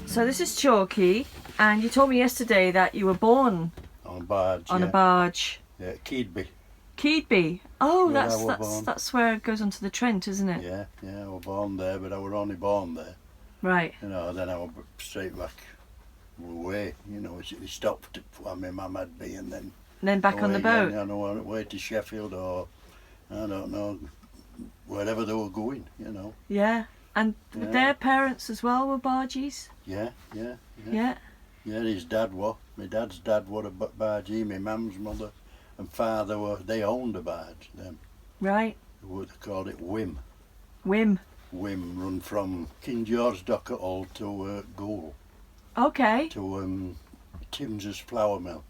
So this is Chalky, and you told me yesterday that you were born on a barge. On a barge. Yeah, Keedby. Keedby. Oh, Yeah, that's where it goes onto the Trent, isn't it? Yeah, I was born there, but I was only born there. Right. You know, then I was straight back away. You know, it stopped where my mum had been, and then back on the boat. I know, away to Sheffield or I don't know, wherever they were going. You know. Yeah. And their parents as well were bargees? Yeah. Yeah, his dad was. My dad's dad was a bargee. My mum's mother and father they owned a barge then. Right. They called it Wim. Wim, run from King George Dock at Hull to Goole. Okay. To Tims's flour mill.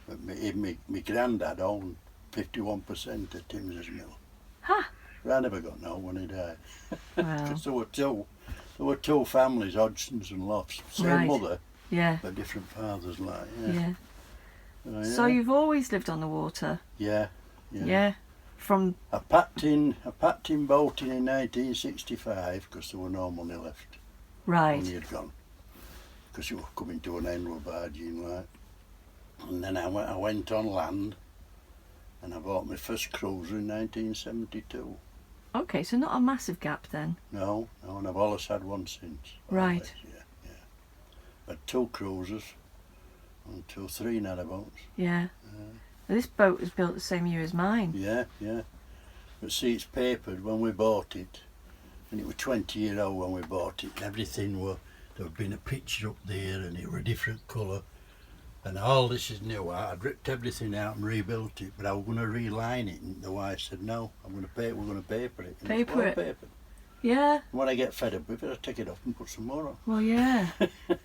But my granddad owned 51% of Tims's mill. Huh. I never got no when he died. Wow. Because there were two families, Hodgsons and Lofts, same mother, Yeah. but different fathers, like. Yeah. Oh, yeah. So you've always lived on the water? Yeah. From I packed in boating in 1965 because there were no money left. Right. Money had gone because it was coming to an end with barging, like. And then I went on land, and I bought my first cruiser in 1972. Okay, so not a massive gap then. No, and I've always had one since. Right. Always, yeah. Had two cruisers and three narrowboats. Yeah. This boat was built the same year as mine. Yeah. But see, it's papered when we bought it, and it was 20 years old when we bought it. And everything there had been a picture up there, and it was a different colour. And all this is new. I'd ripped everything out and rebuilt it, but I was going to reline it, and the wife said, "No, we're going to paper it." And Paper it. Papered. Yeah. And when I get fed up with it, I take it off and put some more on. Well, yeah.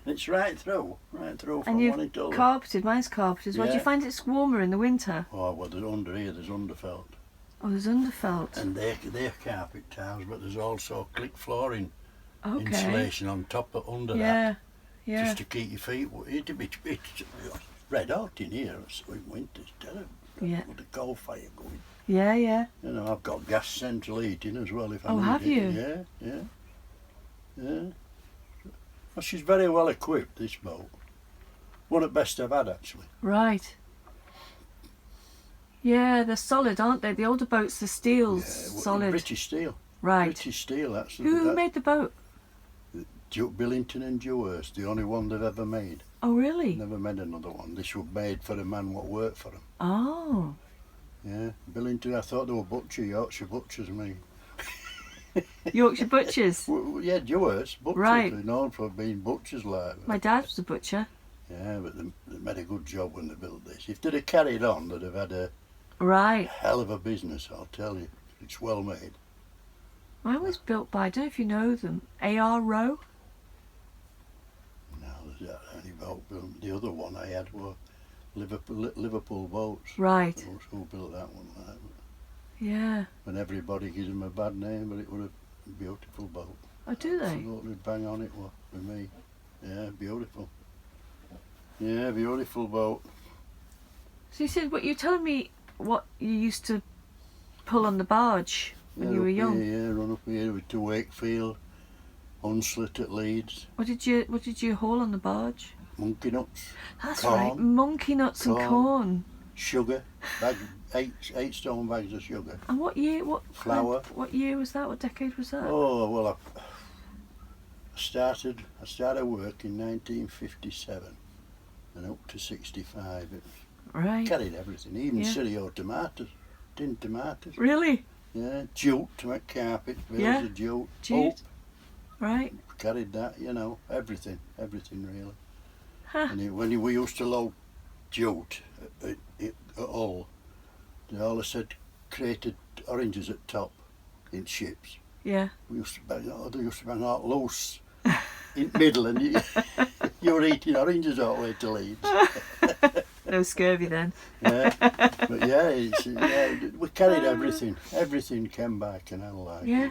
It's right through from And one you've to the other. carpeted. Mine's carpeted as well. Do you Yeah. find it's warmer in the winter? Oh, well, under here there's underfelt. Oh, there's underfelt. And they're carpet tiles, but there's also click flooring Okay. insulation on top of under that. Yeah. Yeah. Just to keep your feet. It's red hot in here, so in winter it's terrible. Yeah. With the coal fire going. Yeah. You know, I've got gas central heating as well if I need have it. you? Yeah. Well, she's very well equipped, this boat. One of the best I've had, actually. Right. Yeah, they're solid, aren't they? The older boats, the steel's solid. British steel. Right. British steel, that's Who made the boat? Duke Billington and Dewhurst, the only one they've ever made. Oh, really? Never made another one. This was made for a man what worked for them. Oh. Yeah, Billington, I thought they were Yorkshire butchers, I mean. Yorkshire butchers? Well, yeah, Dewhurst, butchers. Right. They're known for being butchers like that. My dad was a butcher. Yeah, but they made a good job when they built this. If they'd have carried on, they'd have had a hell of a business, I'll tell you. It's well made. Mine was built by, I don't know if you know them, A.R. Rowe. No, there's that only boat built. The other one I had were Liverpool boats. Right. Who built that one like that. Yeah. And everybody gives them a bad name, but it was a beautiful boat. Oh, do they? Absolutely bang on it was with me. Yeah, beautiful. Yeah, beautiful boat. So you said, what you're telling me what you used to pull on the barge when you were young? Yeah, run up here to Wakefield, Hunslet at Leeds. What did you haul on the barge? Monkey nuts. That's corn, right, monkey nuts and corn. Sugar, 8 stone bags of sugar. And what year? Flour. What year was that? What decade was that? Oh well, I started work in 1957, and up to 65. Right. Carried everything, even cereal tomatoes, tinned tomatoes. Really? Yeah, jute to make carpets, bales of jute. Jute. Right. Carried that, you know, everything really. Huh. And when we used to load jute at Hull, they always said crated oranges at top in ships. Yeah. They used to bang out loose in the middle, and you were eating oranges all the way to Leeds. No scurvy then. Yeah. But yeah, we carried everything. Everything came by canal like. Yeah.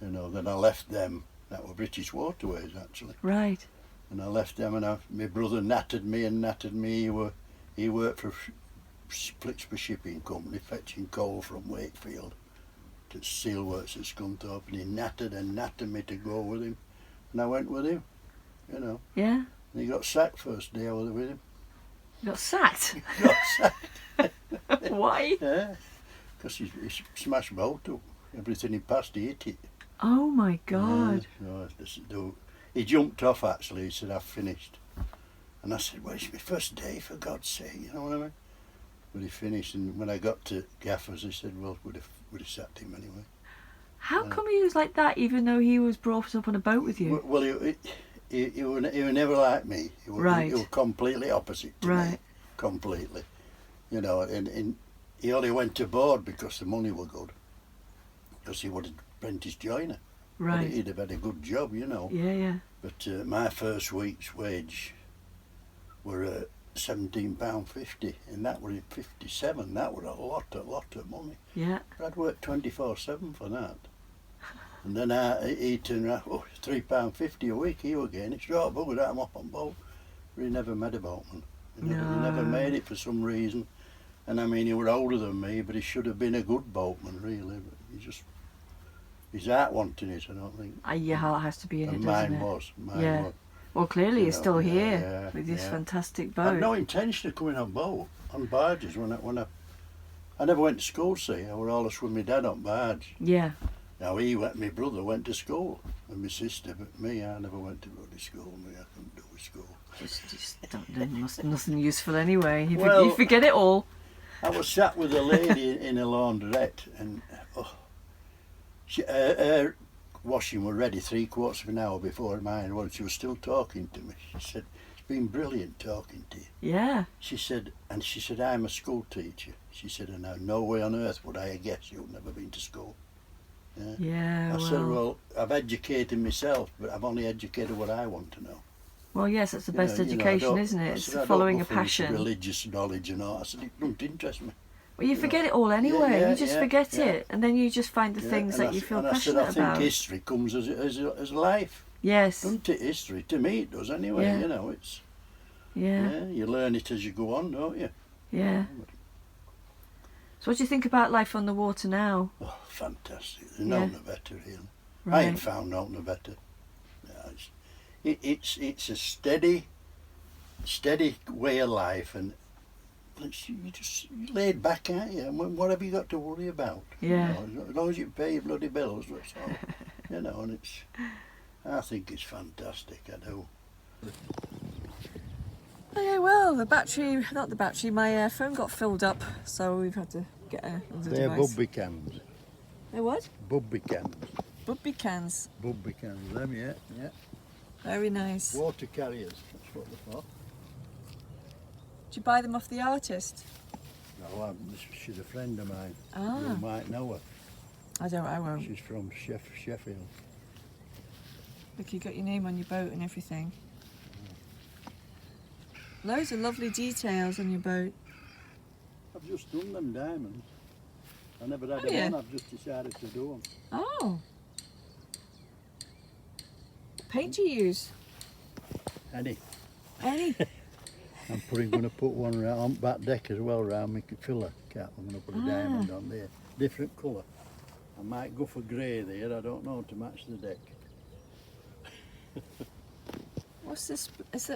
You know, then I left them. That were British Waterways actually. Right. And I left them, and my brother nattered me. He worked for Splitsby Shipping Company, fetching coal from Wakefield to steelworks at Scunthorpe, and he nattered me to go with him, and I went with him. You know. Yeah. And he got sacked first day I was with him. You got sacked? He got sacked. Why? Yeah, because he smashed boat up. Everything he passed, he hit it. Oh my God. He jumped off actually. He said, "I've finished." And I said, "Well, it's my first day, for God's sake," you know what I mean? But he finished, and when I got to Gaffers, he said, "Well, would have sacked him anyway." How come he was like that, even though he was brought up on a boat with you? Well, he was never like me. He was completely opposite to me. Completely. You know, and he only went aboard because the money was good. Because he would have apprentice joiner. Right. He'd have had a good job, you know. Yeah, yeah. But my first week's wage were £17.50, and that were in '57. That were a lot of money. Yeah. But I'd work 24/7 for that. And then he turned around, £3.50 a week. He was getting it. He said, "Oh, bugger that, I'm up on boat." But he never made a boatman. He never made it for some reason. And I mean, he was older than me, but he should have been a good boatman, really. But his heart wanted it, I don't think. Your heart has to be in And it, doesn't it? mine was. Well, clearly you're still here yeah, with this fantastic I boat. had no intention of coming on barges when I never went to school. See, I was always with my dad on barge. Yeah. Now my brother went to school, and my sister, but me, I never went to bloody school. I couldn't do with school. Just don't do nothing useful anyway. You Well, forget it all. I was sat with a lady in a laundrette, and her washing was ready 3/4 of an hour before mine was. She was still talking to me. She said, "It's been brilliant talking to you." Yeah. She said, "I'm a school teacher." She said, "And no way on earth would I guess you've never been to school." Yeah. I said, "Well, I've educated myself, but I've only educated what I want to know." Well, yes, that's the best education, isn't it? It's following a passion. Religious knowledge and all. I said, "It don't interest me." Well, you forget it all anyway. You just forget it, and then you just find the things that you feel passionate about. I think history comes as life. Yes. Doesn't it? History, to me, it does anyway. Yeah. You know, it's. Yeah. You learn it as you go on, don't you? Yeah. So, what do you think about life on the water now? Oh, fantastic! There's nothing better, really. Right. I ain't found nothing better. Yeah, it's a steady way of life, and you just laid back, aren't you? And what have you got to worry about? Yeah. You know, as long as you pay your bloody bills, that's all. You know, and I think it's fantastic. I do. Okay, well, my phone got filled up, so we've had to get another They're device. bubby cans. They're what? Bubby cans. Bubby cans. Bubby cans, them, yeah. Very nice. Water carriers, that's what they're for. Did you buy them off the artist? No, she's a friend of mine. Ah. You might know her. I won't. She's from Sheffield. Look, you got your name on your boat and everything. Loads of lovely details on your boat. I've just done them diamonds. I never had one, I've just decided to do them. Oh. What paint do you use? Any. I'm going to put one on back deck as well round my filler cap. I'm going to put a diamond on there. Different colour. I might go for grey there, I don't know, to match the deck. What's this? Is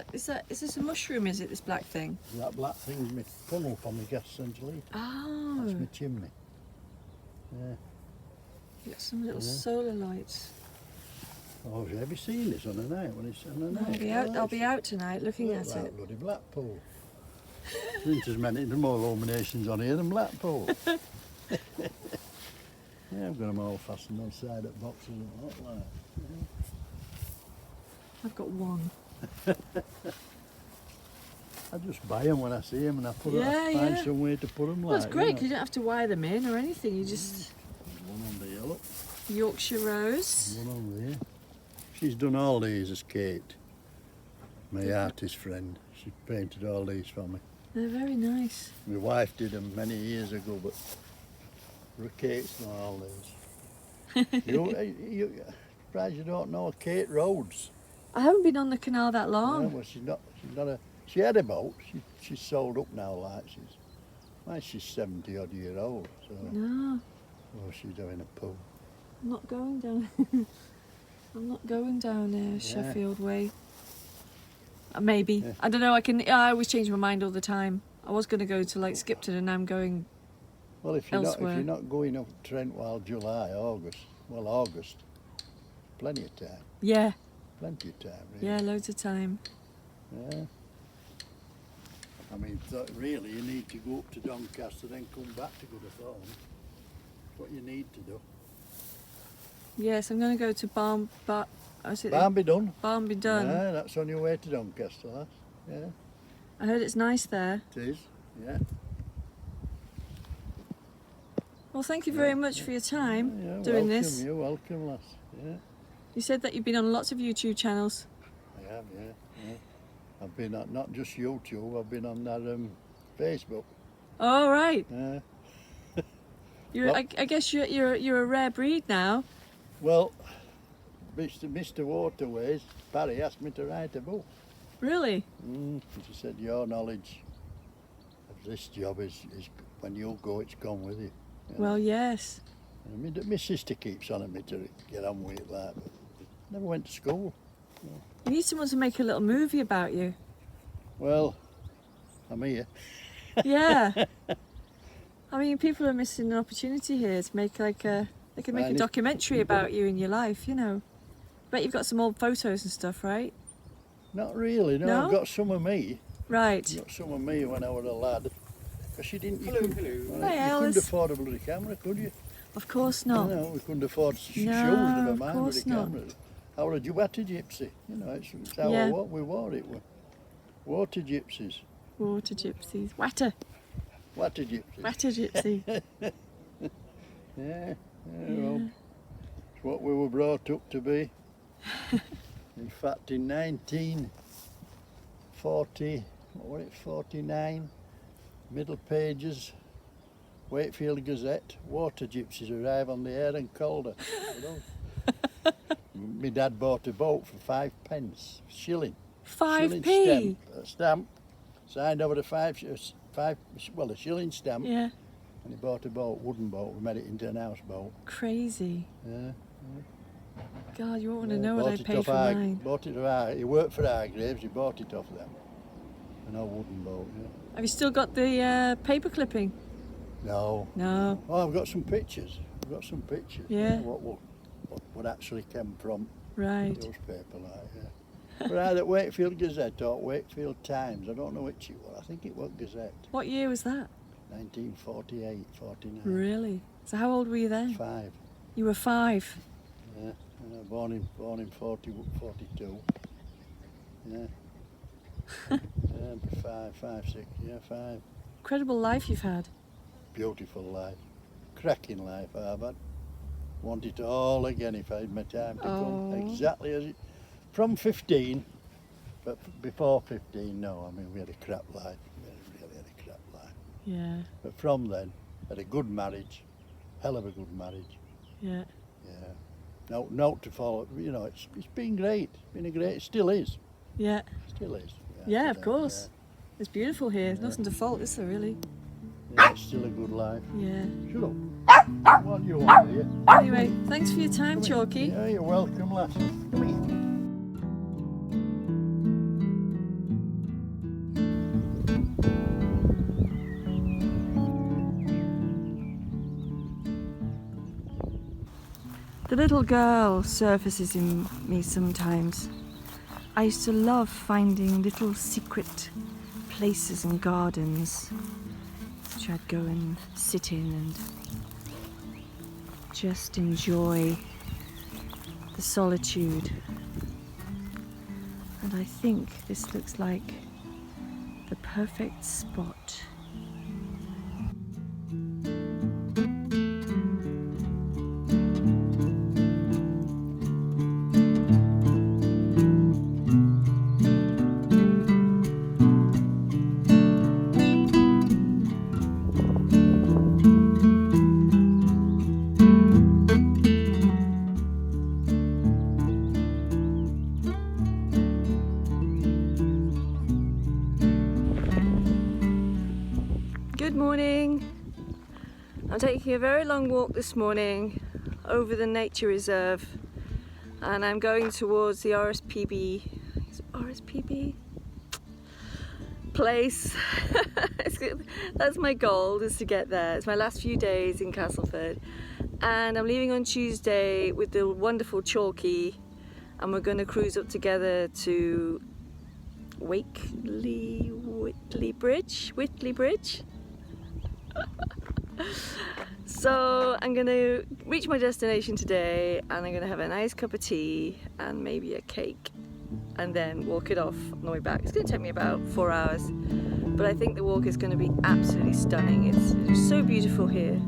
this a mushroom, is it, this black thing? That black thing's my funnel for my gas central heat. Oh. That's my chimney. Yeah. You got some little solar lights. Oh, have you seen this on a night when it's on a night? I'll be out tonight looking at that it. bloody Blackpool. There's as many, there's more illuminations on here than Blackpool. Yeah, I've got them all fastened on side at boxes and that like. Yeah. I've got one. I just buy them when I see them and I find some way to put them Well, it's like. great because you don't have to wire them in or anything. You just One on the yellow. Yorkshire rose. One on there. She's done all these as Kate, my artist friend. She painted all these for me. They're very nice. My wife did them many years ago, but Kate's done all these. you surprised you don't know Kate Rhodes? I haven't been on the canal that No, long. well, she's not a. She had a boat. She's sold up now. She's 70 odd year old. So No, she's doing a pool. I'm not going down. I'm not going down Sheffield Way. Maybe. Yeah. I don't know. I always change my mind all the time. I was going to go to like Skipton, and I'm going. Well, if you're elsewhere. not going up Trent while July, August, plenty of time. Yeah. Plenty of time. Really. Yeah, loads of time. Yeah. I mean, really, you need to go up to Doncaster, then come back to Goodafone. That's what you need to do. Yes, I'm going to go to Barnby Dun. Barnby Dun. Yeah, that's on your way to Doncaster, lass. Yeah, I heard it's nice there. it is. Yeah. Well, thank you very much for your time Yeah, doing welcome, this. You're welcome, lass. Yeah, You said that you've been on lots of YouTube channels. I have. Yeah. I've been on not just YouTube. I've been on that Facebook. Oh, right. Yeah. I guess you're a rare breed now. Well, Mr. Waterways, Barry asked me to write a book. Really? She said, your knowledge of this job is when you go, it's gone with you. Well, yes. And my sister keeps on at me to get on with it, like, but never went to school. You need someone to make a little movie about you. Well, I'm here. Yeah. I mean, people are missing an opportunity here to make they could make a documentary about you and your life, you know. Bet you've got some old photos and stuff, right? Not really, no. No? I've got some of me. Right. I've got some of me when I was a lad. Because you couldn't Alice. afford a bloody camera, could you? Of course not. No, we couldn't afford shoes, No, never of mind course with the not. cameras. How were a water gypsy? You know, it's how Yeah. we wore it. Water gypsies. Water gypsies. Water Water gypsies. gypsy. Yeah, well, it's what we were brought up to be. In fact, in 49, middle pages, Wakefield Gazette, water gypsies arrive on the Ayr and Calder. My dad bought a boat for 5 pence, shilling. 5p. Stamp, signed over a a shilling stamp. Yeah. And he bought a boat, wooden boat. We made it into an houseboat. Crazy. Yeah. God, you won't want to know what Bought I it paid off for mine. Bought it off he worked for Hargraves, he bought it off them. An old wooden boat, yeah. Have you still got the paper clipping? No. No. Oh, I've got some pictures. Yeah. What actually came from Right. newspaper, like, yeah. But either Wakefield Gazette or Wakefield Times, I don't know which it was. I think it was Gazette. What year was that? 1948, 49. Really? So how old were you then? 5. You were 5. Yeah. Born in 42. Yeah. Yeah, 5, 6. Yeah, 5. Incredible life you've had. Beautiful life, cracking life I've had. Want it all again if I had my time to come. Exactly as it. From 15, but before 15, no. I mean, we had a crap life. We really had a crap life. Yeah. But from then, had a good marriage, hell of a good marriage. Yeah. Yeah. Note to follow. You know, it's been great. It still is. Yeah. Still is. Yeah, of course. It's beautiful here. There's nothing to fault, is there really? Yeah, it's still a good life. Yeah. Shut up. What do you want here? Anyway, thanks for your time, Chalky. Yeah, you're welcome, lass. Come here. The little girl surfaces in me sometimes. I used to love finding little secret places and gardens which I'd go and sit in and just enjoy the solitude. And I think this looks like the perfect spot. Good morning. I'm taking a very long walk this morning over the nature reserve, and I'm going towards the RSPB place. That's my goal, is to get there. It's my last few days in Castleford, and I'm leaving on Tuesday with the wonderful Chalky, and we're going to cruise up together to Whitley Bridge. So I'm going to reach my destination today, and I'm going to have a nice cup of tea and maybe a cake, and then walk it off on the way back. It's going to take me about 4 hours, but I think the walk is going to be absolutely stunning. It's so beautiful here.